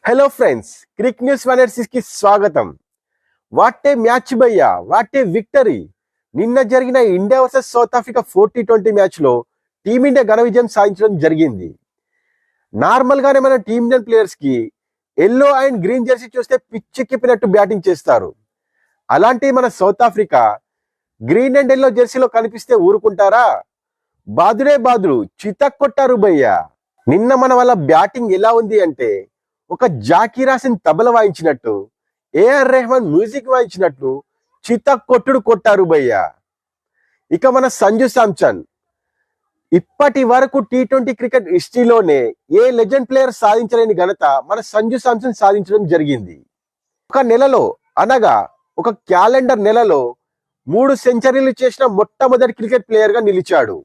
Hello friends, Crick news 186 కి స్వాగతం. What a match భయ్యా, వాట్ ఏ విక్టరీ. నిన్న జరిగిన India versus South Africa 40-20 match లో టీమిండియా ఘన విజయం సాధించడం జరిగింది. నార్మల్ గానే మన టీమిండియన్ ప్లేయర్స్ కి ఎల్లో అండ్ గ్రీన్ జెర్సీ చూస్తే పిచ్చెక్కిపినట్టు బ్యాటింగ్ చేస్తారు. అలాంటి మన South Africa green and yellow జెర్సీలో కనిపిస్తే ఊరుకుంటారా? బాదుడే బాదుడు చితక్ కొట్టారు భయ్యా. నిన్న మన వాళ్ళ బ్యాటింగ్ ఎలా ఉంది అంటే, ఒక జాకీర్ హసన్ తబల వాయించినట్టు, ఏఆర్ రెహమాన్ మ్యూజిక్ వాయించినట్టు చితక్ కొట్టుడు కొట్టారు భయ్యా. ఇక మన సంజు శాంసన్ ఇప్పటి వరకు టీ20 క్రికెట్ హిస్టరీలోనే ఏ లెజెండ్ ప్లేయర్ సాధించలేని ఘనత మన సంజు శాంసన్ సాధించడం జరిగింది. ఒక నెలలో, అనగా ఒక క్యాలెండర్ నెలలో 3 సెంచరీలు చేసిన మొట్టమొదటి క్రికెట్ ప్లేయర్ గా నిలిచాడు.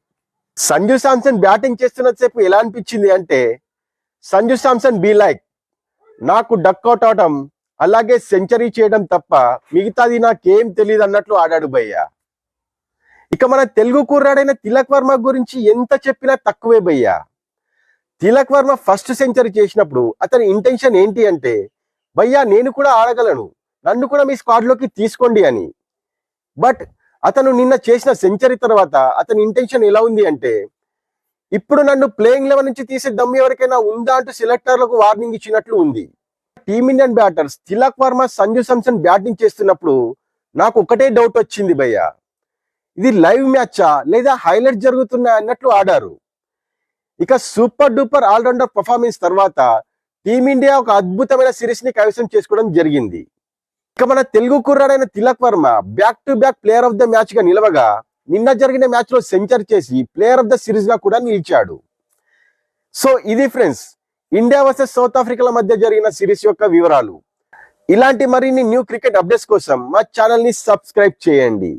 సంజు శాంసన్ బ్యాటింగ్ చేస్తున్నంతసేపు ఎలా అనిపించింది అంటే, సంజు శాంసన్ బీ లైక్, నాకు డక్అవుట్ అవడం అలాగే సెంచరీ చేయడం తప్ప మిగతాది నాకేం తెలియదు అన్నట్లు ఆడాడు భయ్యా. ఇక మన తెలుగు కుర్రాడైన తిలక్ వర్మ గురించి ఎంత చెప్పినా తక్కువే భయ్యా. తిలక్ వర్మ ఫస్ట్ సెంచరీ చేసినప్పుడు అతని ఇంటెన్షన్ ఏంటి అంటే, భయ్యా నేను కూడా ఆడగలను, నన్ను కూడా మీ స్క్వాడ్ లోకి తీసుకోండి అని. బట్ అతను నిన్న చేసిన సెంచరీ తర్వాత అతని ఇంటెన్షన్ ఎలా ఉంది అంటే, ఇప్పుడు నన్ను ప్లేయింగ్ 11 నుంచి తీసే దమ్ము ఎవరికైనా ఉందా అంటూ సెలెక్టర్లకు వార్నింగ్ ఇచ్చినట్లు ఉంది. టీమిండియన్ బ్యాటర్స్ తిలక్ వర్మ, సంజు శాంసన్ బ్యాటింగ్ చేస్తున్నప్పుడు నాకు ఒకటే డౌట్ వచ్చింది భయ్యా, ఇది లైవ్ మ్యాచా లేదా హైలైట్ జరుగుతున్నా అన్నట్లు ఆడారు. ఇక సూపర్ డూపర్ ఆల్రౌండర్ పర్ఫార్మెన్స్ తర్వాత టీమిండియా ఒక అద్భుతమైన సిరీస్ ని కైవసం చేసుకోవడం జరిగింది. ఇక మన తెలుగు కుర్రాడైన Tilak Varma back to back player of the match గా నిలవగా, నిన్న జరిగిన మ్యాచ్ లో సెంచరీ చేసి ప్లేయర్ ఆఫ్ ద సిరీస్ గా కూడా నిలిచాడు. సో ఇది ఫ్రెండ్స్, ఇండియా వర్సెస్ సౌత్ ఆఫ్రికాల మధ్య జరిగిన సిరీస్ యొక్క వివరాలు. ఇలాంటి మరిన్ని న్యూ క్రికెట్ అప్డేట్స్ కోసం మా ఛానల్ ని సబ్స్క్రైబ్ చేయండి.